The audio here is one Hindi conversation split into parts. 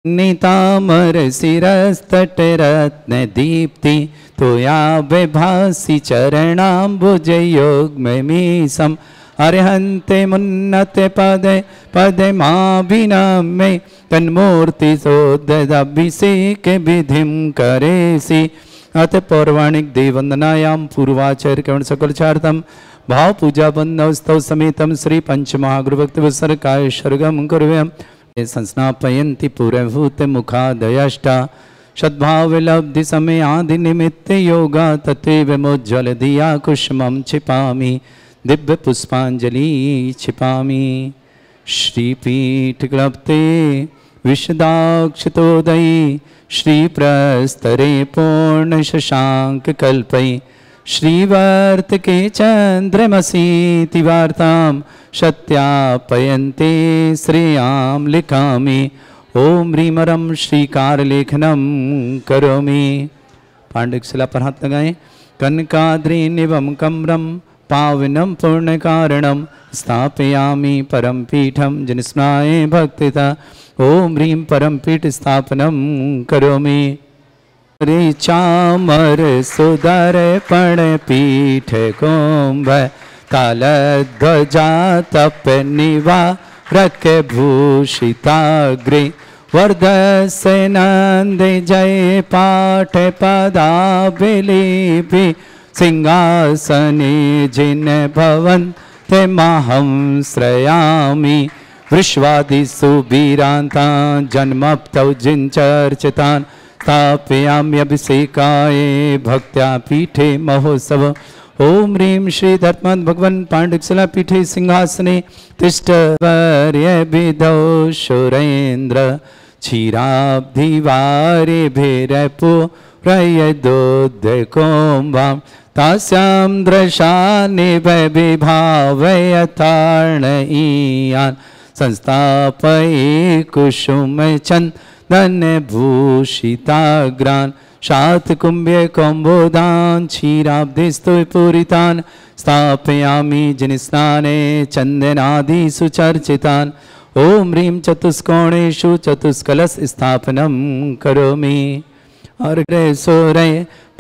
नितामर शिरस्तटरत्न दीप्ति तोया विभासी चरणाम्बुजयोग्ममीशम् अर्हन्ते मुन्नते पदे पदे माभिनमे तन्मूर्ति सोदभिषेक विधिं करेसि। अथ पौराणिक देववंदनायां पूर्वाचार्य कवण सकलचार्थम भाव पूजा बंदस्तव समेतम श्री पंचमहागुरुभक्तिवत्सरकाय सर्गम कुर्वयम् संस्नापयन्ति पूर्वभूत मुखादयष्टा सद्भावलब्धि समय आदि निमित्त योगा तथैव मोज्ज्वल दिया कुसुमं छिपामि दिव्य पुष्पांजलि छिपामि। श्रीपीठ क्लप्ते विशदाक्षतोदयी श्रीप्रस्तरे पूर्ण शशांक कल्पै श्रीवर्तके चंद्रमसीति वार्तां सत्यापयन्ते श्रेयां लिखामि। ओम ह्रीमरं श्रीकारलेखनं करोमि। पांडुशिला पर हाथ लगाएं। कनकाद्रिनिवं कम्रं पावनं पूर्णकारणं स्थापयामि परम पीठं जनिस्नाय भक्तिता। ओम ह्रीं परम पीठ स्थापनं करोमि। रे चामर सुदर्पण पीठ कुंभ कालध्वजा तप निवा रख भूषिताग्रे वर्धस्य नंद जय पाठ पदाभिलिपि सिंहासने जिन भवन्ते महं श्रयामि। विश्वादिषु वीरान्तान् जन्मप्तौ जिञ्चर्चितान् स्थापयाम्यभिषेकाय भक्त्या पीठे महोत्सव। ओम ह्रीं श्री धर्मद भगवन् पांडुशिला पीठे सिंहासने तिष्ठवर्य विधौ सुरेन्द्र क्षीराब्धिवारे भैरपो प्रयदोद्यकोम्बां तास्यां दृशानि विभावयथार्णयीयान् संस्थापये कुसुमचन्दन भूषिताग्रान् शातकुम्भे कौम्बोदान् क्षीराब्धिस्तु पूरितान् स्थापयामि जनिस्नाने चन्दनादिषु चर्चितान्। ओम ह्रीं चतुष्कोणेषु चतुष्कलश स्थापनं करोमि। अर्घ्यसूरै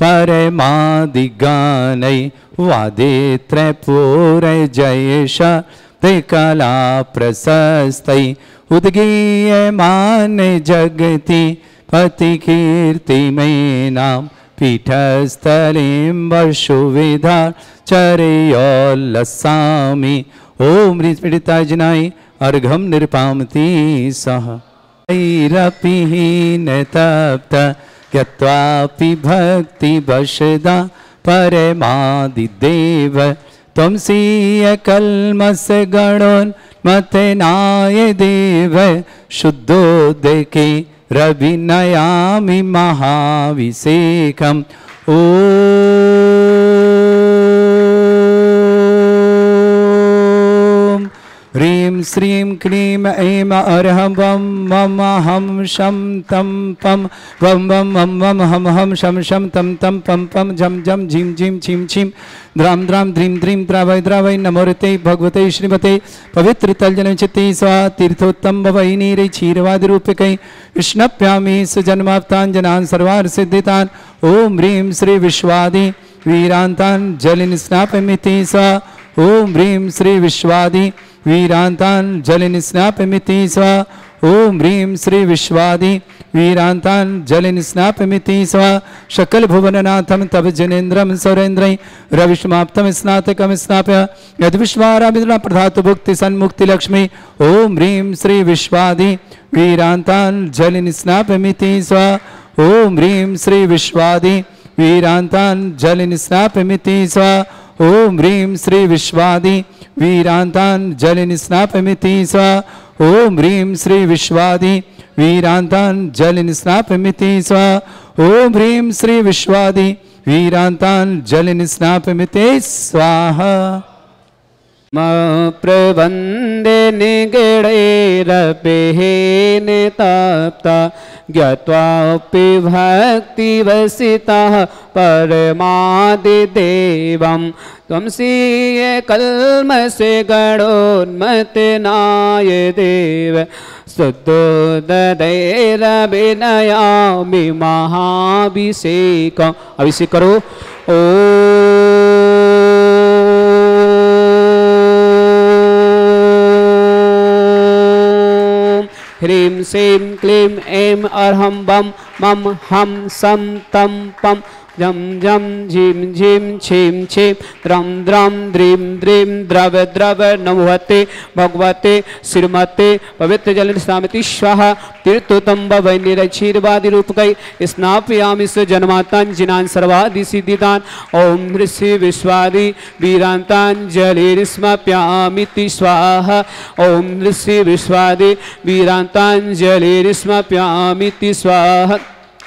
परमादिगानै वादे त्रैपूरै जयेश कला प्रशस्तै उद्गीयमान जगति पति कीर्तिमयीनां पीठस्थलीं वर्षुविधा चर्योल्लसामि। ओम ह्रीं पीडिताय जनाय अर्घं निर्पामति सह ऐरपिहीन तप्त गत्वापि भक्ति वशदा परमादिदेव त्वमसीय कल्मष गणोन्मथनाय देव शुद्धोदके रविनयामि महाभिषेकम्। ओम ह्रीं श्रीं क्लीं ऐं अर्हं वं मम हं शं तं पं वं वं मं वं हं हं शं शं तं तं पं पं झं झं झीं झीं छीं छीं द्रां द्रां द्रीं द्रीं द्रावय द्रावय नमोरते भगवते श्रीमते पवित्र तलजन चित्ते स्वा तीर्थोत्तम भवै नीरे क्षीरवादिरूपकै विष्णप्यामि सुजन्माप्ताञ्जनान् सर्वार्थ सिद्धितान्। ओम ह्रीं श्री विश्वादि वीरान्तान् जलिन स्नापयमिति स्वा। ओम ह्रीं श्री विश्वादि वीरान्तान् जलिन स्नापयमिति स्वा। ओम ह्रीं श्री विश्वादि वीरान्तान् जलिन स्नापयमिति स्वा। सकल भुवननाथं तव जनेन्द्रं सौरेन्द्रै रविष्माप्तं स्नातकं स्नाप्य यद्विश्वाराभिद्रा प्रधातु भुक्ति सन्मुक्ति लक्ष्मी। ओम ह्रीं श्री विश्वादि वीरान्तान् जलिन स्नापयमिति स्वा। ओम ह्रीं श्री विश्वादि वीरान्तान् जलिन स्नापयमिति स्वा। ओम ह्रीं श्री विश्वादि वीरान्तान् जलिन स्नापयमिति स्वा। ओम ह्रीं श्री विश्वादि वीरान्तान् जलिन स्नापयमिति स्वा। ओम ह्रीं श्री विश्वादि वीरान्तान् जलिन स्नापयमिति स्वाहा। प्रवन्दे निगडैरपेहेन तप्ता ज्ञात्वापि भक्तिवसितः परमादिदेवं त्वमसीय कल्मषे गणोन्मथनाय देव स्तुतदैरभिनयामि महाभिषेकम्। अभिषेक करो। ओ ह्रीं श्रीं क्लीं ऐं अरहं बम मम हम सम तम पम जम जम झीम झीम छीम छीम द्रम द्रम द्रीम द्रीम द्रव द्रव नमोहते भगवते श्रीमते पवित्र जल स्नामति स्वाहा तीर्थोत्तम वैनिरक्षीर्वादि रूपकै स्नापयामि स जन्मातांजिनान् सर्वादि सिद्धिदान ओम ऋषि विश्वादि वीरांतांजलिर्स्मप्यामिति स्वाहा ओम ऋषि विश्वादि वीरांतांजलिर्स्मप्यामिति स्वाहा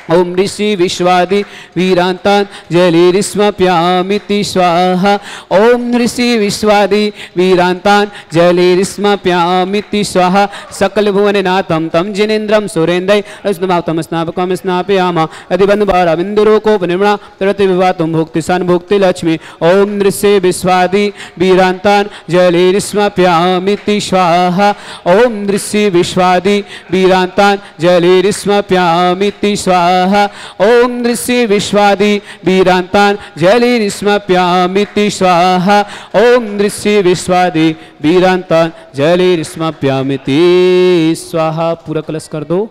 ओम ऋषि विश्वादि वीरांतांजलिर्स्मप्यामिति स्वाहा ओम ऋषि विश्वादि वीरांतांजलिर्स्मप्यामिति स्वाहा सकल भुवननाथं तं जिनेन्द्रं सुरेन्द्रै रत्नमातं स्नापकं स्नापयामः अधिबन्धुबाराविन्दुरोकोपनिर्मणा तरति विवातं भुक्ति सन्भुक्ति लक्ष्मी ओम ऋषि विश्वादि वीरांतांजलिर्स्मप्यामिति स्वाहा ओम ऋषि विश्वादि वीरांतांजलिर्स्मप्यामिति स्वाहा ओम ऋषि विश्वादि वीरांतांजलिर्स्मप्यामिति स्वाहा ओम ऋषि विश्वादि वीरांतांजलिर्स्मप्यामिति स्वाहा। पूरा कलश कर दो।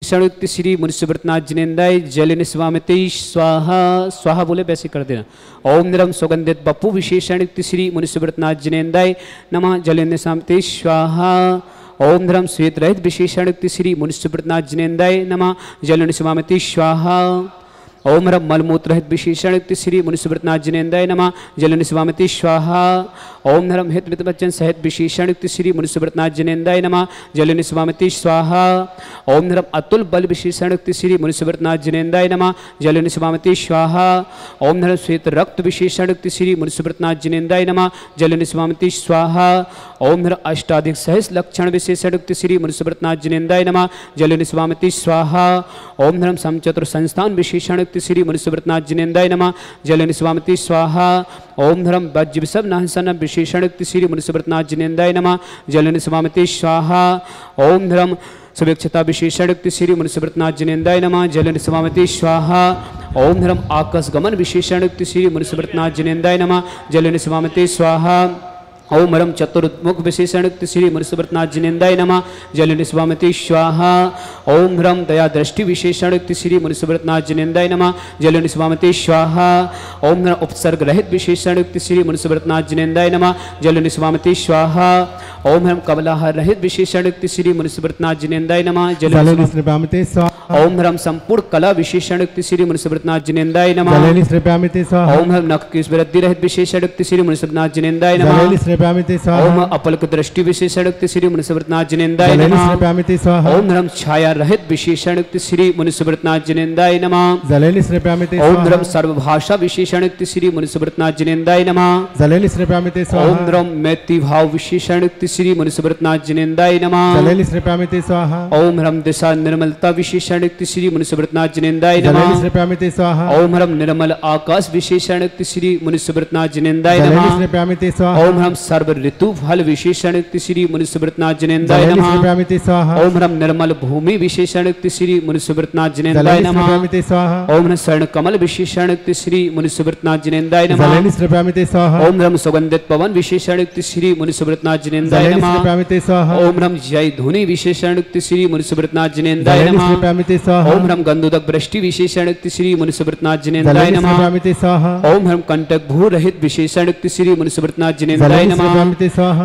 षणुक्ति श्री मुनिष्यव्रतनाथ जिनेन्द्राय जलिन स्वामिति स्वाहा। स्वाहा बोले वैसे कर देना। ओम निरम सुगंधित बपु विशेषणुक्ति श्री मुनिष्यव्रतनाथ जिनेन्द्राय नमः जलिन स्वामिति स्वाहा। ओम धर्म श्वेत रहित विशेषणुक्ति श्री मुनिष्यव्रतनाथ जिनेन्द्राय नमः जलिन स्वामिति स्वाहा। ओम रम मलमूत्र रहित विशेषणुक्ति श्री मुनिष्यव्रतनाथ जिनेन्द्राय नमः जलिन स्वामिति स्वाहा। ओम नरम हित मित बच्चन सहित विशेषणुक्ति श्री मुनिष्यव्रतनाथ जिनेन्द्राय नमः जलिन स्वामिति स्वाहा। ओम नरम अतुल बल विशेषणुक्ति श्री मुनिष्यव्रतनाथ जिनेन्द्राय नमः जलिन स्वामिति स्वाहा। ओम नरम श्वेत रक्त विशेषणुक्ति श्री मुनिष्यव्रतनाथ जिनेन्द्राय नमः जलिन स्वामिति स्वाहा। ओम नरम अष्टाधिक सहस लक्षण विशेषणुक्ति श्री मुनिष्यव्रतनाथ जिनेन्द्राय नमः जलिन स्वामिति स्वाहा। ओम नरम समचतुर संस्थान विशेषणुक्ति श्री मुनिष्यव्रतनाथ जिनेन्द्राय नमः जलिन स्वामिति स्वाहा। ओम धर्म वज्र विषभ नाहसन विशेषणुक्ति श्री मुनिष्यव्रतनाथ जिनेन्द्राय नमः जलिन स्वामिति स्वाहा। ओम धर्म सुभिक्षता विशेषणुक्ति श्री मुनिष्यव्रतनाथ जिनेन्द्राय नमः जलिन स्वामिति स्वाहा। ओम धर्म आकाश गमन विशेषणुक्ति श्री मुनिष्यव्रतनाथ जिनेन्द्राय नमः जलिन स्वामिति स्वाहा। ओम रम चतुर्मुख विशेषणुक्ति श्री मुनिष्यव्रतनाथ जिनेन्द्राय नमः जलिन स्वामिति स्वाहा। ओम रम दया दृष्टि विशेषणुक्ति श्री मुनिष्यव्रतनाथ जिनेन्द्राय नमः जलिन स्वामिति स्वाहा। ओम रम उपसर्ग रहित विशेषणुक्ति श्री मुनिष्यव्रतनाथ जिनेन्द्राय नमः जलिन स्वामिति स्वाहा। ओम रम कमलाहार रहित विशेषणुक्ति श्री मुनिष्यव्रतनाथ जिनेन्द्राय नमः जलिन स्वामिति स्वाहा। ओम रम संपूर्ण कला विशेषणुक्ति श्री मुनिष्यव्रतनाथ जिनेन्द्राय नमः जलिन स्वामिति स्वाहा। ओम रम नख की वृद्धि रहित विशेषणुक्ति श्री मुनिष्यव्रतनाथ जिनेन्द्राय नमः ओम अपलक दृष्टि विशेषणुक्ति श्री मुनिष्यव्रतनाथ जिनेन्द्राय नमः। ओम रम छाया रहित विशेषणुक्ति श्री मुनिष्यव्रतनाथ जिनेन्द्राय नमः। ओम रम सर्वभाषा विशेषणुक्ति श्री मुनिष्यव्रतनाथ जिनेन्द्राय नमः। ओम रम मैत्री भाव विशेषणुक्ति श्री मुनिष्यव्रतनाथ जिनेन्द्राय नमः। ओम रम दिशा निर्मलता विशेषणुक्ति श्री मुनिष्यव्रतनाथ जिनेन्द्राय नमः। ओम रम निर्मल आकाश विशेषणुक्ति श्री मुनिष्यव्रतनाथ जिनेन्द्राय नमः। ओम रम सर्व ऋतु फल विशेषणुक्ति श्री मुनिष्यव्रतनाथ जिनेन्द्राय नमः। ओम रम निर्मल भूमि विशेषणुक्ति श्री मुनिष्यव्रतनाथ जिनेन्द्राय नमः। ओम रम स्वर्ण कमल विशेषणुक्ति श्री मुनिष्यव्रतनाथ जिनेन्द्राय नमः। ओम रम सुगंधित पवन विशेषणुक्ति श्री मुनिष्यव्रतनाथ जिनेन्द्राय नमः। ओम रम जय धुनि विशेषणुक्ति श्री मुनिष्यव्रतनाथ जिनेन्द्राय नमः। ओम रम गंधोदक वृष्टि विशेषणुक्ति श्री मुनिष्यव्रतनाथ जिनेन्द्राय नमः। ओम रम कंटक भू रहित विशेषणुक्ति श्री मुनिष्यव्रतनाथ जिनेन्द्राय नमः।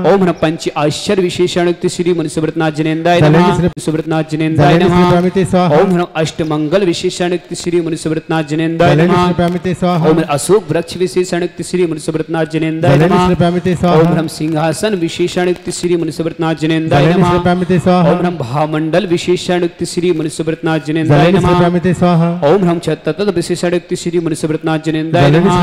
ओम रम पंच आश्चर्य विशेषणुक्ति श्री मुनिष्यव्रतनाथ जिनेन्द्राय नमः। मुनिष्यव्रतनाथ जिनेन्द्राय नमः। ओम रम अष्टमंगल विशेषणुक्ति श्री मुनिष्यव्रतनाथ जिनेन्द्राय नमः। ओम अशोक वृक्ष विशेषणुक्ति श्री मुनिष्यव्रतनाथ जिनेन्द्राय नमः। ओम रम सिंहासन विशेषणुक्ति श्री मुनिष्यव्रतनाथ जिनेन्द्राय नमः। ओम रम भामंडल विशेषणुक्ति श्री मुनिष्यव्रतनाथ जिनेन्द्राय नमः। ओम रम चतुर्थ विशेषणुक्ति श्री मुनिष्यव्रतनाथ जिनेन्द्राय नमः।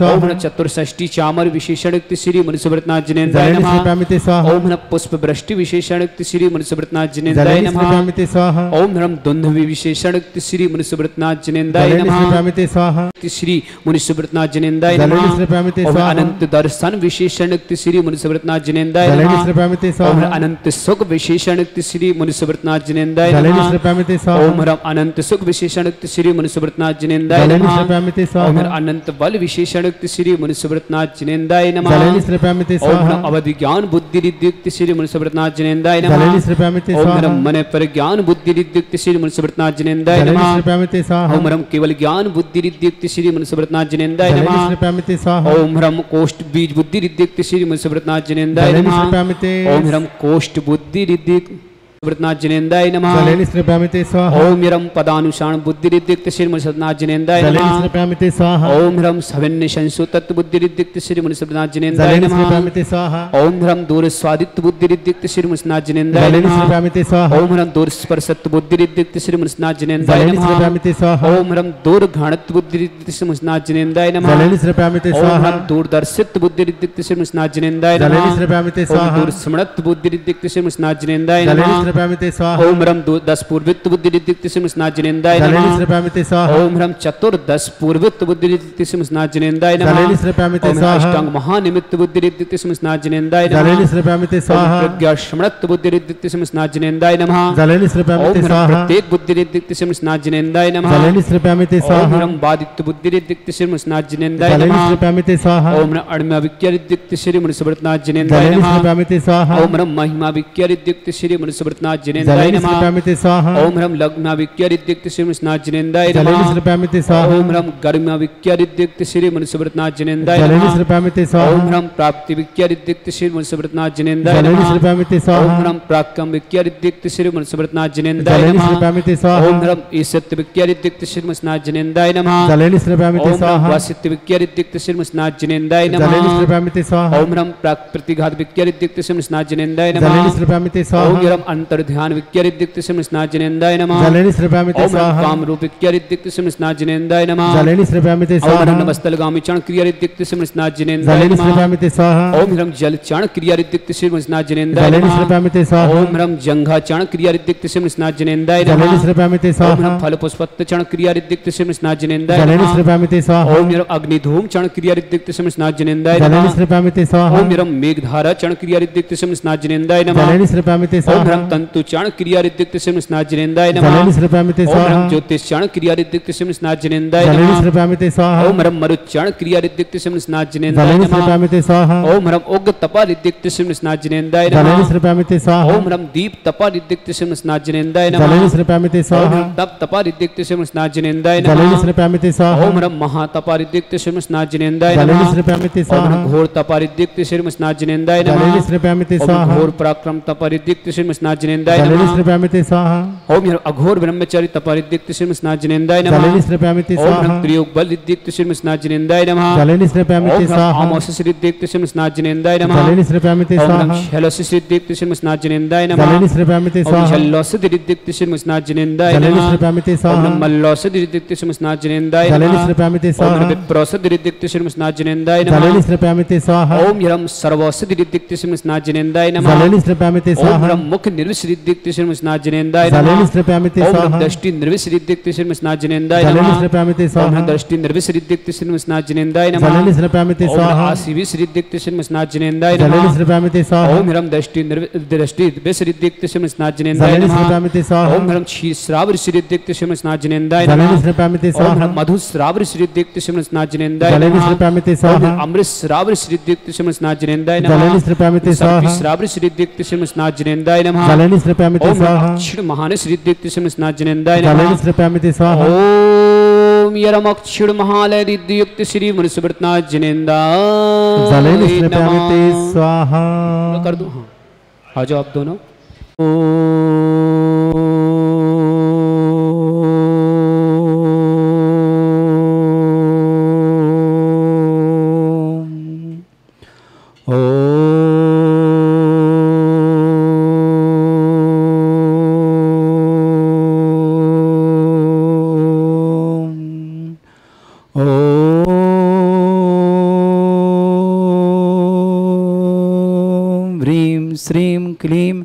ओम रम चतुर्षष्टि चामर विशेषणुक्ति श्री मुनिष्यव्रतनाथ मनुष्यव्रतनाथ जिनेन्द्राय जलेन नमः। श्रीप्रामिते स्वाहा ओम नमः पुष्प वृष्टि विशेषण श्री मनुष्यव्रतनाथ जिनेन्द्राय जलेन नमः। श्रीप्रामिते स्वाहा ओम नमः दुंदुभि विशेषण श्री मनुष्यव्रतनाथ जिनेन्द्राय जलेन नमः। श्रीप्रामिते स्वाहा श्री मनुष्यव्रतनाथ जिनेन्द्राय जलेन नमः। श्रीप्रामिते ओम स्वाहा अनंत दर्शन विशेषण श्री मनुष्यव्रतनाथ जिनेन्द्राय जलेन नमः। श्रीप्रामिते ओम स्वाहा अनंत सुख विशेषण श्री मनुष्यव्रतनाथ जिनेन्द्राय जलेन नमः। श्रीप्रामिते स्वाहा ओम अनंत सुख विशेषण श्री मनुष्यव्रतनाथ जिनेन्द्राय जलेन नमः। श्रीप्रामिते ओम स्वाहा अनंत बल विशेषण श्री मनुष्यव्रतनाथ जिनेन्द्राय नमः। जलेन श्रीप्रामिते ओम स्वाहा अवधि ज्ञान बुद्धि रिद्युक्त श्री मनुष्यव्रतनाथ जिनेन्द्राय जलेन नमः। श्रीप्रामिते ओम स्वाहा मन पर ज्ञान बुद्धि रिद्युक्त श्री मनुष्यव्रतनाथ जिनेन्द्राय जलेन नमः। श्रीप्रामिते स्वाहा ओम केवल ज्ञान बुद्धि रिद्युक्त श्री मनुष्यव्रतनाथ जिनेन्द्राय जलेन नमः। श्रीप्रामिते स्वाहा ओम कोष्ठ बीज बुद्धि रिद्युक्त श्री मनुष्यव्रतनाथ जिनेन्द्राय जलेन नमः। श्रीप्रामिते ओम कोष्ठ बुद्धि रिद्युक्त मनुष्यव्रतनाथ जिनेन्द्राय नमः। जलेन श्रीप्रामिते स्वाहा ओम यरम पदानुसार बुद्धि रिद्युक्त श्री मनुष्यव्रतनाथ जिनेन्द्राय जलेन नमः। श्रीप्रामिते स्वाहा ओम ह्रम सविन्य संसु तत्व बुद्धि रिद्युक्त श्री मनुष्यव्रतनाथ जिनेन्द्राय जलेन नमः। श्रीप्रामिते स्वाहा ओम ह्रम दूर स्वादित्य बुद्धि रिद्युक्त श्री मनुष्यनाथ जिनेन्द्राय जलेन नमः। श्रीप्रामिते स्वाहा ओम ह्रम दूर स्पर्शत्व बुद्धि रिद्युक्त श्री मनुष्यनाथ जिनेन्द्राय जलेन नमः। श्रीप्रामिते स्वाहा ओम ह्रम दूर घाणत्व बुद्धि रिद्युक्त श्री मनुष्यनाथ जिनेन्द्राय नमः। जलेन श्रीप्रामिते ओम स्वाहा ह्रम दूरदर्शित बुद्धि रिद्युक्त श्री मनुष्यनाथ जिनेन्द्राय जलेन नमः। श्रीप्रामिते ओम स्वाहा दूर स्मृत बुद्धि रिद्युक्त श्री मनुष्यनाथ जिनेन्द्राय जलेन नमः। श्रीप्रामिते स्वाहा ओम ह्रम दस पूर्वित्व बुद्धि रिद्युक्त श्री मनुष्यनाथ जिनेन्द्राय जलेन नमः। श्रीप्रामिते स्वाहा ओम ह्रम चतुर्दश पूर्वित्व बुद्धि रिद्युक्त श्री मनुष्यनाथ जिनेन्द्राय नमः। जलेन श्रीप्रामिते ओम स्वाहा अष्टांग महानिमित्त बुद्धि रिद्युक्त श्री मनुष्यनाथ जिनेन्द्राय जलेन नमः। श्रीप्रामिते ओम स्वाहा प्रज्ञा स्मृत बुद्धि रिद्युक्त श्री मनुष्यनाथ जिनेन्द्राय नमः। जलेन ओम श्रीप्रामिते ह्रम स्वाहा प्रत्येक बुद्धि रिद्युक्त श्री मनुष्यनाथ जिनेन्द्राय नमः। जलेन श्रीप्रामिते ओम स्वाहा ह्रम बादित्य बुद्धि रिद्युक्त श्री मनुष्यनाथ जिनेन्द्राय जलेन नमः। श्रीप्रामिते स्वाहा ओम ह्रम अणम्य विक्य रिद्युक्त श्री मनुष्यव्रतनाथ जिनेन्द्राय जलेन नमः। श्रीप्रामिते स्वाहा ओम ह्रम महिमा विक्य रिद्युक्त श्री मनुष्यव्रतनाथ जिनेन्द्राय जलेन नमः। श्रीप्रामिते स्वाहा ओम ह्रम लग्ना विक्य रिद्युक्त श्री मनुष्यनाथ जिनेन्द्राय जलेन नमः। श्रीप्रामिते स्वाहा ओम ह्रम गर्म्य विक्य रिद्युक्त श्री मनुष्यव्रतनाथ जिनेन्द्राय जलेन नमः। श्रीप्रामिते ओम स्वाहा ह्रम प्राप्ति विक्य रिद्युक्त श्री मनुष्यव्रतनाथ जिनेन्द्राय जलेन नमः। श्रीप्रामिते ओम स्वाहा ह्रम प्राक्कम विक्य रिद्युक्त श्री मनुष्यव्रतनाथ जिनेन्द्राय जलेन नमः। श्रीप्रामिते स्वाहा ओम ह्रम ईसत्य विक्य रिद्युक्त श्री मनुष्यनाथ जिनेन्द्राय नमः। जलेन श्रीप्रामिते ओम ह्रम स्वाहा वासित्य विक्य रिद्युक्त श्री मनुष्यनाथ जिनेन्द्राय जलेन नमः। श्रीप्रामिते स्वाहा ओम ह्रम प्रतिघात विक्य रिद्युक्त श्री मनुष्यनाथ जिनेन्द्राय जलेन नमः। श्रीप्रामिते ओम स्वाहा ह्रम अंतर्ध्यान विक्य रिद्युक्त श्री मनुष्यनाथ जिनेन्द्राय नमः। जलेन श्रीप्रामिते ओम ह्रम स्वाहा काम रूप विक्य रिद्युक्त श्री मनुष्यनाथ जिनेन्द्राय नमः। जलेन श्रीप्रामिते ओम स्वाहा ह्रम नमस्तलगामी चरण क्रिया रिद्युक्त श्री मनुष्यनाथ जिनेन्द्राय जलेन नमः। श्रीप्रामिते स्वाहा ओम ह्रम जल चरण क्रिया रिद्युक्त श्री मनुष्यनाथ जिनेन्द्राय जलेन नमः। श्रीप्रामिते स्वाहा ओम ह्रम जंघा चरण क्रिया रिद्युक्त श्री मनुष्यनाथ जिनेन्द्राय जलेन नमः। श्रीप्रामिते ओम स्वाहा ह्रम फल पुष्पत्त चरण क्रिया रिद्युक्त श्री मनुष्यनाथ जिनेन्द्राय जलेन नमः। श्रीप्रामिते स्वाहा ओम ह्रम अग्निधूम चरण क्रिया रिद्युक्त श्री मनुष्यनाथ जिनेन्द्राय जलेन नमः। श्रीप्रामिते स्वाहा ओम ह्रम मेघधारा चरण क्रिया रिद्युक्त श्री मनुष्यनाथ जिनेन्द्राय नमः। जलेन श्रीप्रामिते ओम स्वाहा ह्रम तंतु चरण क्रिया रिद्युक्त श्री मनुष्यनाथ जिनेन्द्राय नमः। जलेन श्रीप्रामिते ओम स्वाहा ह्रम ज्योतिष चरण क्रिया रिद्युक्त श्री मनुष्यनाथ जिनेन्द्राय जलेन नमः। श्रीप्रामिते स्वाहा ओम ह्रम मरुत चरण क्रिया रिद्युक्त श्री मनुष्यनाथ जिनेन्द्राय जलेन नमः। श्रीप्रामिते स्वाहा ओम ह्रम उग्र तपा रिद्युक्त श्री मनुष्यनाथ जिनेन्द्राय जलेन नमः। श्रीप्रामिते स्वाहा ओम ह्रम दीप तपा रिद्युक्त श्री मनुष्यनाथ जिनेन्द्राय नमः। जलेन श्रीप्रामिते ओम स्वाहा ह्रम तप तपा रिद्युक्त श्री मनुष्यनाथ जिनेन्द्राय जलेन नमः। श्रीप्रामिते स्वाहा ओम ह्रम महातपा रिद्युक्त श्री मनुष्यनाथ जिनेन्द्राय जलेन नमः। श्रीप्रामिते ओम स्वाहा ह्रम घोर तपा रिद्युक्त श्री मनुष्यनाथ जिनेन्द्राय जलेन नमः। श्रीप्रामिते ओम स्वाहा घोर पराक्रम तपा रिद्युक्त श्री मनुष्यनाथ जिनेन्द्राय जलेन नमः। श्रीप्रामिते स्वाहा ओम ह्रम अघोर ब्रह्मचारी तपा रिद्युक्त श्री मनुष्यनाथ जिनेन्द्राय नमः। जलेन श्रीप्रामिते ओम ह्रम स्वाहा त्रियोग बल रिद्युक्त श्री मनुष्यनाथ जिनेन्द्राय नमः। जलेन ओम श्रीप्रामिते ह्रम स्वाहा आमोस रिद्युक्त श्री मनुष्यनाथ जिनेन्द्राय नमः। जलेन श्रीप्रामिते ओम ह्रम स्वाहा शैलोस रिद्युक्त श्री मनुष्यनाथ जिनेन्द्राय नमः। जलेन श्रीप्रामिते ओम स्वाहा शैलोस रिद्युक्त श्री मनुष्यनाथ जिनेन्द्राय जलेन नमः। श्रीप्रामिते ओम स्वाहा ह्रम मल्लोस रिद्युक्त श्री मनुष्यनाथ जिनेन्द्राय जलेन नमः। श्रीप्रामिते ओम स्वाहा ह्रम विप्रोसद रिद्युक्त श्री मनुष्यनाथ जिनेन्द्राय नमः। जलेन श्रीप्रामिते स्वाहा ओम ह्रम सर्वौषधि रिद्युक्त श्री मनुष्यनाथ जिनेन्द्राय नमः। जलेन श्रीप्रामिते ओम स्वाहा ह्रम मुख निर्विष रिद्युक्त श्री मनुष्यनाथ जिनेन्द्राय जलेन नमः। श्रीप्रामिते ओम ह्रम स्वाहा दृष्टि निर्विष रिद्युक्त श्री मनुष्यनाथ जिनेन्द्राय जलेन नमः। श्रीप्रामिते ओम स्वाहा ह्रम दृष्टि निर्विष रिद्युक्त श्री मनुष्यनाथ जिनेन्द्राय नमः। जलेन श्रीप्रामिते ओम ह्रम स्वाहा आशीविष रिद्युक्त श्री मनुष्यनाथ जिनेन्द्राय जलेन नमः। श्रीप्रामिते स्वाहा ओम ह्रम दृष्टि विष रिद्युक्त श्री मनुष्यनाथ जिनेन्द्राय जलेन नमः। श्रीप्रामिते स्वाहा ओम ह्रम क्षीर श्राव रिद्युक्त श्री मनुष्यनाथ जिनेन्द्राय जलेन नमः। श्रीप्रामिते ओम स्वाहा ह्रम मधु श्राव रिद्युक्त श्री मनुष्यनाथ जिनेन्द्राय जलेन नमः। श्रीप्रामिते ओम स्वाहा ह्रम अमृत श्राव रिद्युक्त श्री मनुष्यनाथ जिनेन्द्राय नमः। जलेन श्रीप्रामिते सर्पी स्वाहा श्राव रिद्युक्त श्री मनुष्यनाथ जिनेन्द्राय नमः। जलेन श्रीप्रामिते ओम ह्रम स्वाहा अक्षीण महानस रिद्युक्त श्री मनुष्यनाथ जिनेन्द्राय जलेन नमः। श्रीप्रामिते स्वाहा ओम यरम अक्षीण महालय रिद्युक्त श्री मनुष्यव्रतनाथ जलेन जिनेन्द्राय श्रीप्रामिते नमः। स्वाहा कर दो हाँ आ जाओ आप दोनों। क्लीं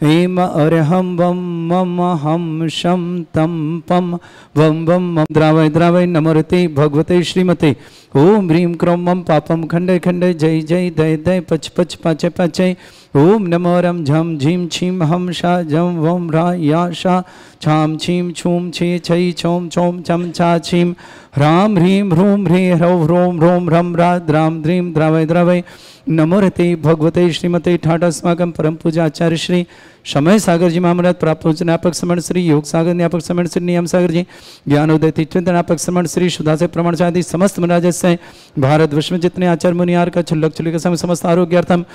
ऐं अरहं वं मम हम शं तं पं वं वं मम द्रावय द्रावय नमोरते भगवते श्रीमते ओम ह्रीं क्रों मम पापम खंडय खंडय जय जय दय दय पच पच पाचय पाचय ओम नमो रम झम झीम छीम हम शा जम वम रा या शा छाम छीम छूम छे छई छोम छोम छम छा छीम ह्राम ह्रीं ह्रूम ह्री ह्रौ ह्रोम ह्रोम ह्रम रा द्राम द्रीं द्रावय द्रावय नमोरते भगवते श्रीमते ठाटस्माकं परम पूजा आचार्य श्री समय सागर जी महाराज प्राप्त पूजनापक समण श्री योग सागर न्यापक समण श्री नियम सागर जी ज्ञानोदय चिंतनापक समण श्री शुद्धा से प्रमाण आदि समस्त महाराज से भारत विश्व में जितने आचार्य मुनियार का छुल्लक छुल्लक समय समस्त आरोग्यार्थम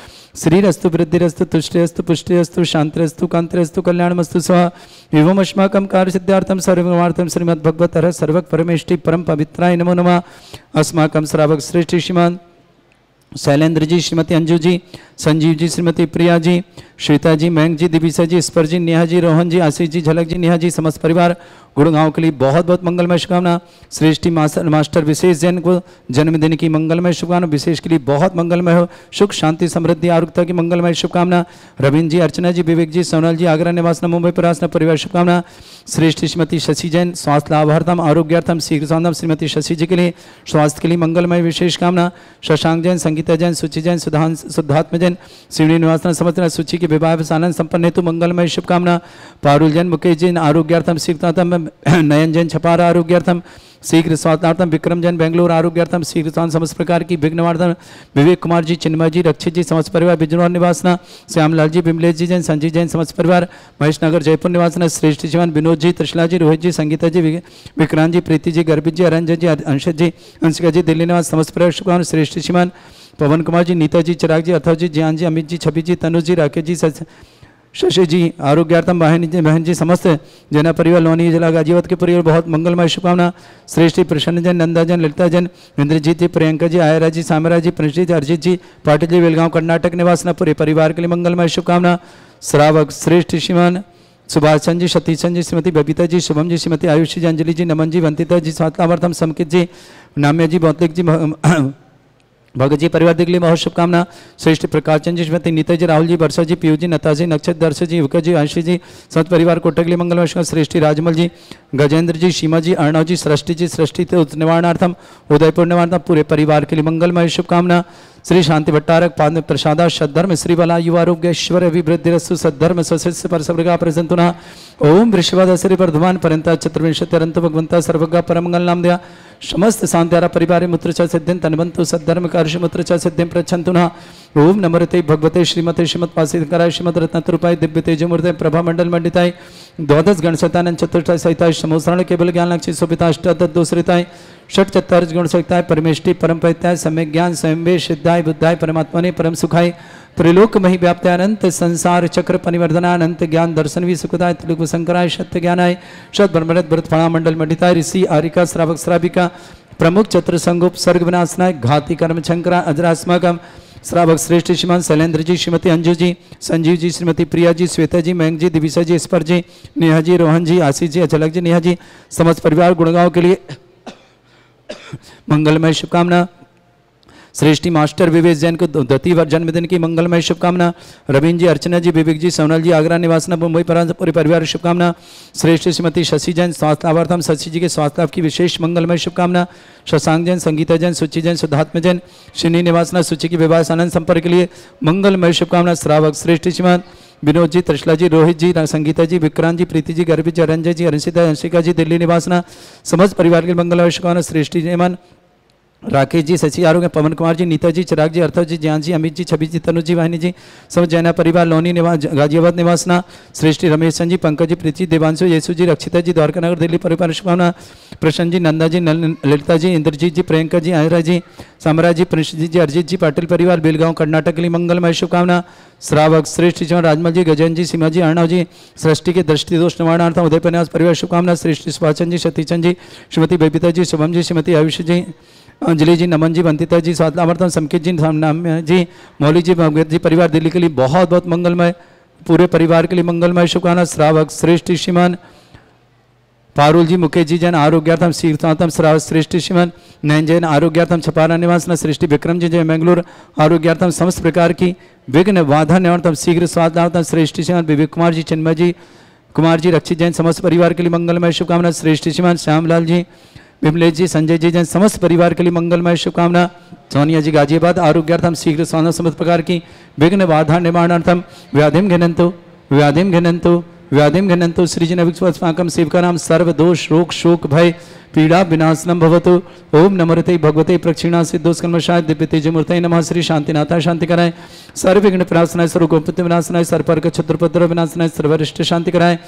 श्रीरस्तु वृद्धिरस्तु तुष्टिरस्तु पुष्टिरस्तु शांतिरस्तु कांतिरस्तु कल्याणमस्तु स्व एवं अस्माकं कार्य सिद्धार्थम सर्वमार्थम श्रीमद्भगवत सर्वक परमेष्टि परम पवित्राय नमो नमः अस्माकं श्रावक श्रेष्ठ श्रीमान शैलेंद्र जी, श्रीमती अंजू जी, संजीव जी, श्रीमती प्रिया जी, श्वेता जी, मयंक जी, दिविसा जी, स्पर जी, नेहा जी, रोहन जी, आशीष जी, झलक जी, नेहा जी, समस्त परिवार गुड़गांव के लिए बहुत बहुत मंगलमय शुभकामना। श्रेष्ठी मास्टर विशेष जैन को जन्मदिन की मंगलमय शुभकामना, विशेष के लिए बहुत मंगलमय हो, सुख शांति समृद्धि आरोग्यता की मंगलमय शुभकामना। रविंद्र जी, अर्चना जी, विवेक जी, सोनल जी, आगरा निवासना मुंबई प्रवासना परिवार शुभकामना। श्रेष्ठ श्रीमती शशि जैन स्वास्थ्य लाभार्थम आरोग्यार्थम शीघ्र साधन श्रीमती शशि जी के लिए स्वास्थ्य के लिए मंगलमय विशेष कामना। शशांक जैन, संगीता जैन, सुचि जैन, शुद्धात्म जैन, शिवनी निवासना समस्त सुचि के विवाह आनंद संपन्न हेतु मंगलमय शुभकामना। पारुल जैन, मुकेश जैन आरोग्यार्थम शीघ्रतार्थम, नयन जैन छपारा आरोग्यार्थम शीघ्र स्वास्थ्यार्थम, विक्रम जैन बेंगलोर आरोग्यार्थम शीघ्र स्वास्थ्य समस्त प्रकार की विघ्नवार्धन। विवेक कुमार जी, चिन्मय जी, रक्षित जी, समस्त परिवार बिजनौर निवासना। श्यामलाल जी, बिमलेश जी जैन, संजीव जैन समस्त परिवार महेश नगर जयपुर निवासना। श्रेष्ठ जीवन विनोद जी, त्रिशला जी, रोहित जी, संगीता जी, विक्रांत जी, प्रीति जी, गर्भित जी, अरंजन जी, अंशज जी, अंशिका जी, दिल्ली निवास समस्त परिवार शुभकामना। श्रेष्ठ श्रीमान पवन कुमार जी, नीता जी, चिराग जी, अथव जी, ज्ञान जी, अमित जी, छवि जी, तनुज जी, राकेश जी, शशि जी आरोग्यार्थम, बहन जी समस्त जना परिवार लोनी जिला गाजियाबाद के परिवार बहुत मंगलमय शुभकामना। श्रेष्ठी प्रसन्न जन, नंदा जन, ललिता जन, इंद्रजीत जी, प्रियंका जी, आयरा जी, सामरा जी, प्रणजीत जी, अरिजीत जी, पाटिल जी, बेलगांव कर्नाटक निवासना पूरे परिवार के लिए मंगलमय शुभकामना। श्रावक श्रेष्ठ श्रीमान सुभाष चंद जी, सतीश चंद जी, श्रीमती बबीता जी, शुभम जी, श्रीमती आयुषी जी, अंजलि जी, नमन जी, वंतिता जी, स्वास्थ्यार्थम समकित जी, नाम्या जी, बौद्धिक जी, भगत जी परिवार के लिए बहुत शुभकामना। श्रेष्ठ प्रकाश चंद जी, श्रीमती नीता जी, राहुल जी, वर्षा जी, पीयू जी, नता जी, नक्षत्र दर्श जी, युवक जी, आशी जी, सत परिवार कोटक के लिए मंगलमय शुभकामना। श्रेष्ठी राजमल जी, गजेंद्र जी, सीमा जी, अर्णव जी, सृष्टि निवारणार्थम, उदयपुर निवारणार्थम पूरे परिवार के लिए मंगलमय शुभकामना। श्री शांति भट्टारक पाद में प्रसादा सद्धर्म श्री बला युवारोग्यश्वर अभिवृद्धिरस्तु सद्धर्म सस्य पर सर्वगा प्रसन्ना। ओम वृषभाद श्री वर्धमान पर्यंता चतुर्विंशति अनंत भगवंता सर्वगा परमंगल नाम दिया समस्त शांत्यारा परिवार मूत्र च सिद्धिं तन्वन्तु सद्धर्म कार्य मूत्र च सिद्धिं प्रच्छन्तु नः। ओम नमोरते भगवते श्रीमते श्रीमत्पासिकाराय श्रीमद रत्नतरूपाय दिव्य तेजमूर्ते प्रभा मंडल मंडिताय द्वादश गणशतानंद चतुष्टाय सहिताय समोसरण केवल ज्ञान लक्ष्य शोभिताष्टादश दोषरिताय षट चत्वारिश गुण सहिताय परमेष्टि परम पैत्याय सम्यक ज्ञान स्वयं सिद्धाय बुद्धाय परमात्मने परम सुखाय त्रिलोक मही व्याप्त्या अनंत संसार चक्र परिवर्धना अनंत ज्ञान दर्शन भी सुखदाय त्रिलोक शंकराय सत्य ज्ञानाय शत ब्रह्मरत भरत फणा मंडल मंडिताय ऋषि आरिका श्रावक श्राविका प्रमुख चत्र संगोप सर्ग विनाशनाय घाती कर्म शंकरा अजरास्माकम श्रावक श्रेष्ठ श्रीमान शैलेंद्र जी, श्रीमती अंजू जी, संजीव जी, श्रीमती प्रिया जी, श्वेता जी, मयंक जी, दिविसा जी, स्पर जी, नेहा जी, रोहन जी, आशीष जी, अचलक जी, नेहा जी समस्त परिवार गुड़गांव के लिए मंगलमय शुभकामना। श्रेष्ठी मास्टर विवेक जैन को दत्ती जन्मदिन की मंगलमय शुभकामना। रविंद्र जी, अर्चना जी, विवेक जी, सोनल जी, आगरा निवासना मुंबई पूरे परिवार शुभकामना। श्रेष्ठ श्रीमती शशि जैन स्वास्थ्य लाभार्थम शशि जी के स्वास्थ्य लाभ की विशेष मंगलमय शुभकामना। शशांक जैन, संगीता जैन, सुचि जैन, शुद्धात्म जैन, शिनी निवासना सुचि के विवाह आनंद संपर्क के लिए मंगलमय शुभकामना। श्रावक श्रेष्ठ श्रीमान विनोद जी, त्रिशला जी, रोहित जी, संगीता जी, विक्रांत जी, प्रीति जी, गर्भित जी, रंजय जी, हर्षिता, अंशिका जी, दिल्ली निवासना समस्त परिवार के मंगलमय शुभकामना। श्रेष्ठी जयमान राकेश जी, शशि आरोग्य, पवन कुमार जी, नीता जी, चिराग जी, अर्थव जी, ज्ञान जी, अमित जी, छवि जी, तनुज जी, वाहिनी जी समझ जैना परिवार लोनी गाजियाबाद निवासना। श्रेष्ठी रमेश चंद जी, पंकज जी, प्रीति, देवांशु, येसु जी, रक्षिता जी, द्वारका नगर दिल्ली परिवार शुभकामना। प्रसन्न जी, नंदा जी, ललिता जी, इंद्रजीत जी, प्रियंका जी, आयरा जी, सामरा जी, प्रणजीत जी, अरिजीत जी, पाटिल परिवार बेलगांव कर्नाटक के लिए मंगलमय शुभकामना। श्रावक श्रेष्ठ जी, राजमल जी, गजेंद्र जी, सीमा जी, अर्णव जी सृष्टि के दृष्टि दोष निवारणार्थम उदयपुर निवास परिवार शुभकामना। श्रेष्ठी सुभाषचंद जी, सतीचंद जी, श्रीमती बबीता जी, शुभम जी, श्रीमती आयुषी जी, अंजलि जी, नमन जी, वंतिता जी, स्वास्थ्यार्थम संकेत जी, नाम्या जी, मौली जी, भगवत जी परिवार दिल्ली के लिए बहुत बहुत मंगलमय पूरे परिवार के लिए मंगलमय शुभकामना। श्रावक श्रेष्ठ श्रीमान पारुल जी मुकेश जी जैन आरोग्यार्थम शीर्षार्थम श्रेष्ठ शिवन नयन जैन आरोग्यार्थम छपारा निवास न सृष्टि विक्रम जी जय बेंगलुरु आरोग्यार्थम समस्त प्रकार की विघ्न बाधा निवारणतम शीघ्र स्वास्थ्यार्थम श्रेष्ठ शिवन विवेक कुमार जी चिन्मय जी कुमार जी रक्षित जैन समस्त परिवार के लिए मंगलमय शुभकामना श्रेष्ठ शिवन श्यामलाल जी विमलेश जी संजय जी जैन समस्त परिवार के लिए मंगलमय शुभकामना सोनिया जी गाजियाबाद आरोग्यार्थम शीघ्र स्वास्थ्य समस्त प्रकार की विघ्न बाधा निवारणार्थम व्याधिम घिनंतु व्याधिम घनंतु सृजन अभिस्वास्माकं सेवकानां सर्व दोष रोग शोक भय पीड़ा विनाशनम भवतु ओम नमोते भगवते प्रक्षिणा सिद्धोस्कर्मशाय दिव्य तेजमूर्तये नमः श्री शांतिनाथा शांति कराय सर्व विघ्न विनाशनाय सर्व गोपत्य विनाशनाय सर्पर्क छत्रपत्र विनाशनाय सर्वरिष्ट शांति कराय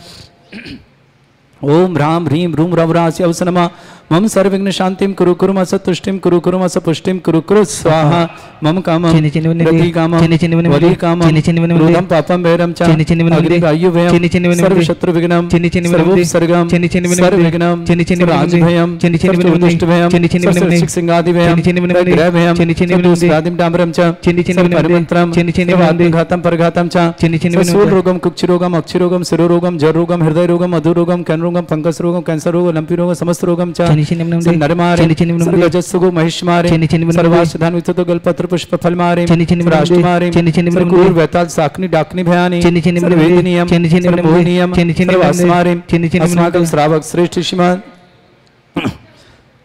ओम राम ह्रीं रूम रवरास्य अवसनमा मम सर्वविघ्न शांतिम कुरु कुरु मस तुष्टिम कुरु कुरु मस पुष्टिम कुरु कुरु स्वाहा मम कामम रति कामम वली कामम क्रोधम पापम वैरम च अग्निवायु भयम सर्व शत्रु विघ्नम सर्वोपसर्गम सर्वविघ्नम राजभयम सर्वदुष्ट भयम सर्वशिक सिंगादि भयम ग्रह भयम सर्वदुष्टादिम डामरम च सर्वपरमंत्रम सर्वाघातम परघातम च सूल रोगम कुक्षि रोगम अक्षि रोगम शिरो रोगम जर रोगम हृदय रोगम मधु रोगम कैन रोगम फंगस रोगम कैंसर रोग लंपी रोग समस्त रोगम च नरमारे सर्वजस्सुगो महिष्मारे सर्वाश्रधान विततो गलपत्र पुष्प फलमारे राष्ट्रमारे सर्वकूर वैताल साकनी डाकनी भयानी सर्ववेदनीयम सर्वमोहनीयम सर्वास्मारे अस्माकं श्रावक श्रेष्ठ श्रीमान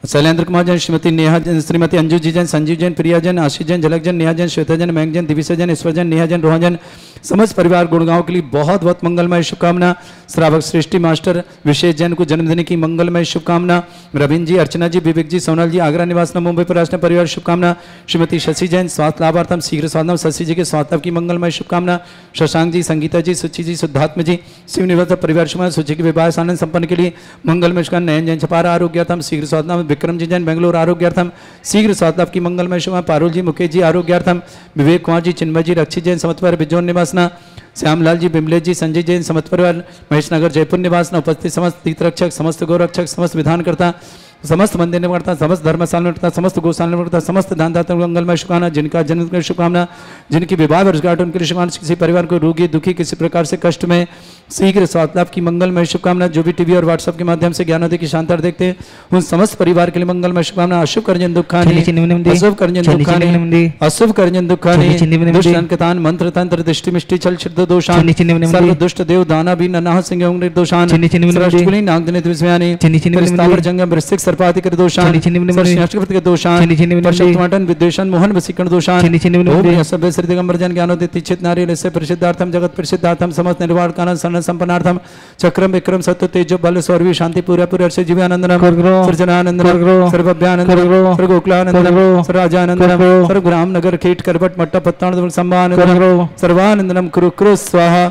शैलेंद्र कुमार जैन श्रीमती नेहा जैन श्रीमती अंजू जी जैन संजीव जैन प्रिया जैन आशीष जैन झलक जैन नेहा जैन श्वेता जैन मयंक जैन दिविसा जैन ईश्वर जैन नेहा जैन रोहन जैन समस्त परिवार गुड़गांव के लिए बहुत बहुत मंगलमय शुभकामना श्रावक सृष्टि मास्टर विशेष जैन को जन्मदिन की मंगलमय शुभकामना रविंद्र जी अर्चना जी विवेक जी सोनल जी आगरा निवास मुंबई पर राष्ट्रीय परिवार शुभकामना श्रीमती शशि जैन स्वास्थ्य लाभार्थम शीघ्र स्वास्थ्य शशि जी के स्वास्थ्य की मंगलमय शुभकामना शशांक जी संगीता जी सुचि जी शुद्धात्म जी शिव निवास परिवार शुभकामना सुचि के विवाह आनंद संपन्न के लिए मंगलमय शुभकामना नयन जैन छपारा आरोग्यार्थम शीघ्र स्वास्थ्य विक्रम जी जैन बेंगलुरु आरोग्यार्थम शीघ्र स्वास्थ्य की मंगलमय शुभकामना पारुल जी मुकेश जी आरोग्यार्थम विवेक कुमार जी चिन्मय जी रक्षित जैन समत्पर बिजोन निवासना श्यामलाल जी बिमलेश जी संजय जैन समस्त परिवार महेश नगर जयपुर निवास उपस्थित समस्त तीर्थरक्षक समस्त गौरक्षक समस्त विधानकर्ता समस्त मंदिर निवारता समस्त धर्मशाला निवारता समस्त गौशाला निवारता समस्त दानदाता मंगलमय शुभकामना जिनका जन्म शुभकामना जिनकी विवाह वर्षगांठ उनके शुभकामना किसी परिवार को रोगी दुखी किसी प्रकार से कष्ट में शीघ्र स्वास्थ्य लाभ की मंगलमय शुभकामना जो भी टीवी और व्हाट्सएप के माध्यम से ज्ञानोदय की शांतर देखते हैं उन समस्त परिवार के लिए मंगलमय शुभकामना अशुभ कर्जन दुखानि अशुभ कर्जन दुखानि अशुभ कर्जन दुखानि दुष्टंकतान मंत्र तंत्र दृष्टि मिष्टि छल छिद्र दोषान सर्व दुष्ट देव दाना भी ननाह सिंह निर्दोषान सृष्टिकुली नागदनित विस्मयानि स्थावर जंगम वृश्चिक सर्पाधिक दोषान सर्वश्रेष्ठ दोषान परशुत्तमटन विद्वेषण मोहन वसीकरण दोषान ओम यशभ्य श्री दिगंबर जन ज्ञानोदय तिच्छित नारी लस्य प्रसिद्धार्थम जगत प्रसिद्धार्थम समस्त निर्वाण कानन शरण संपन्नार्थम चक्रम विक्रम सत्य तेजो बल सौरवी शांति पूरा पूरा से जीवानंदनम सृजनानंदनम सर्वभ्यानंदनम सर्वगोकुलानंदनम सर्वराजानंदनम सर्वग्राम नगर कीट करवट मट्टा पत्तान संभानंदनम सर्वानंदनम कुरु कुरु स्वाहा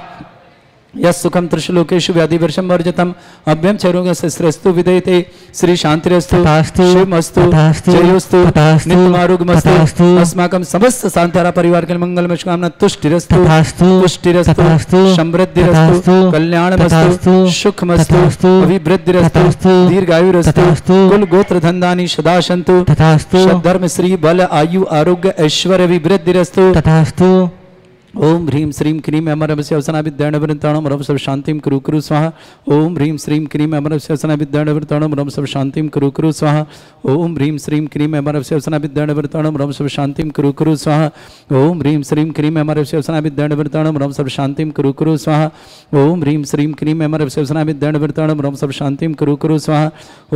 यस्सुखम त्रिशलोकेषु व्याधिवर्षम वर्जतम अभ्यम चरोगस्तु विदयते श्री शांतिरस्तु शिवमस्तु जयोस्तु नित्यमारोग्यमस्तु अस्माकं समस्त शांतारा परिवार के मंगलमय शुभकामना तुष्टिरस्तु पुष्टिरस्तु समृद्धिरस्तु कल्याणमस्तु सुखमस्तु अभिवृद्धिरस्तु दीर्घायुरस्तु कुल गोत्र धन्दानि सदा सन्तु सद्धर्म श्री बल आयु आरोग्य ऐश्वर्य अभिवृद्धिरस्तु तथास्तु ओम ह्रीं श्रीं क्रीं अमरवस्य अवसनाभिद्याणवृताणं रम सर्व शांतिं कुरु कुरु स्वाहा ओम ह्रीं श्रीं क्रीं अमरवस्य अवसनाभिद्याणवृताणं रम सर्व शांतिं कुरु कुरु स्वाहा ओम ह्रीं श्रीं क्रीं अमरवस्य अवसनाभिद्याणवृताणं रम सर्व शांतिं कुरु कुरु स्वाहा ओम ह्रीं श्रीं क्रीं अमरवस्य अवसनाभिद्याणवृताणं रम सर्व शांतिं कुरु कुरु स्वाहा ओम ह्रीं श्रीं क्रीं अमरवस्य अवसनाभिद्याणवृताणं रम सर्व शांतिं कुरु कुरु स्वाहा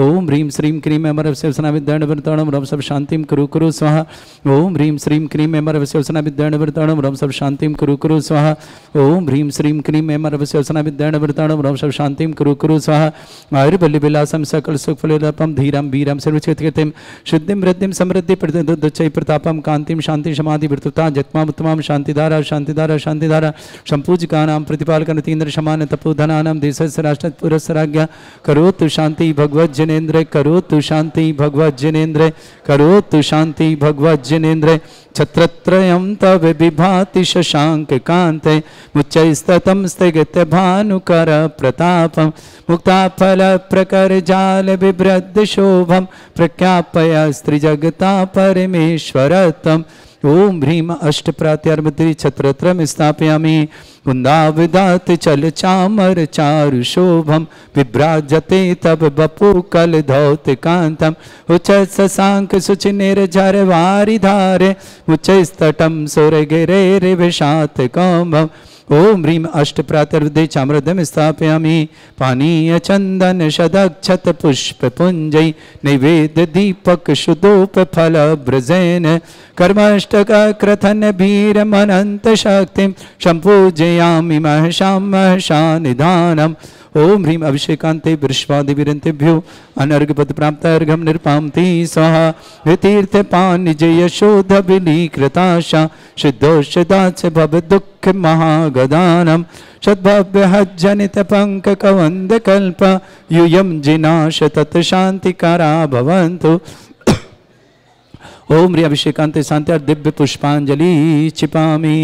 ओम ह्रीं श्रीं क्रीं अमरवस्य अवसनाभिद्याणवृताणं रम सर्व शांतिं कुरु कुरु स्वाहा ओम ह्रीं श्रीं क्रीं अमरवस्य अवसनाभिद्याणवृताणं रम सर्व शांतिं कुरु कुरु स्वाहा ओम ह्रीं श्रीं क्रीं अमरवस्य अवसनाभिद्याणवृताणं रम सर्व शांतिं कुरु कुरु स्वाहा आयुर्बल्य विलासम सकल सुखफलदापम धीरम वीरम सर्वचित्तकृतिम शुद्धिं वृद्धिं समृद्धि प्रदुच्चै प्रतापम कांतिम शांति समाधि वृत्तता जत्माम उत्तमाम शांतिधारा शांतिधारा शांतिधारा संपूजिकानां प्रतिपालकनतीन्द्र शमान तपोधनानां देशस्य राष्ट्रपुरस्य राज्ञा करोतु शांति भगवज्जनेन्द्र करोतु शांति भगवज्जनेन्द्र करोतु शांति भगवज्जनेन्द्र छत्रत्रयं तव विभाति शशांक कांते मुच्चैस्ततं स्थगित्य भानुकर प्रतापं मुक्ताफल प्रकर जाल विभ्रद्ध शोभं प्रख्यापय स्त्रिजगता परमेश्वरत्वं ओम ह्रीम अष्ट प्रात्यर्मति छत्रत्रम स्थापयामि कुंदाविदात चल चामर चारु शोभम विभ्राजते तब बपु कल धौत कांतम उच्च ससांक सुच निर्झर वारि धारे उच्च स्तटम सुर गिरे रे विषात कौम्भम ओम ह्रीम अष्ट प्रातर्दे चामृदम स्थापयामि पानीय चंदन शदक्षत पुष्प पुंजै नैवेद्य दीपक शुद्धोप फल ब्रजेन कर्मष्टक क्रथन भीर मनंत शक्तिं संपूजयामि महशां महशा निधानम् ओम ह्रीम अभिषेकांते वृष्वादिविरंतेभ्यो अनर्घपद प्राप्त अर्घम निर्पामति स्वाहा तीर्थ पानिजय शोध विलीकृताशा सिद्धोषदाच भव दुख महागदानम सद्भव्य हज्जनित पंक कवंद कल्प यूयम जिनाश तत् शांतिकारा भवन्तु ओम ह्री अभिषेकांते शांति दिव्य पुष्पांजलि क्षिपामि।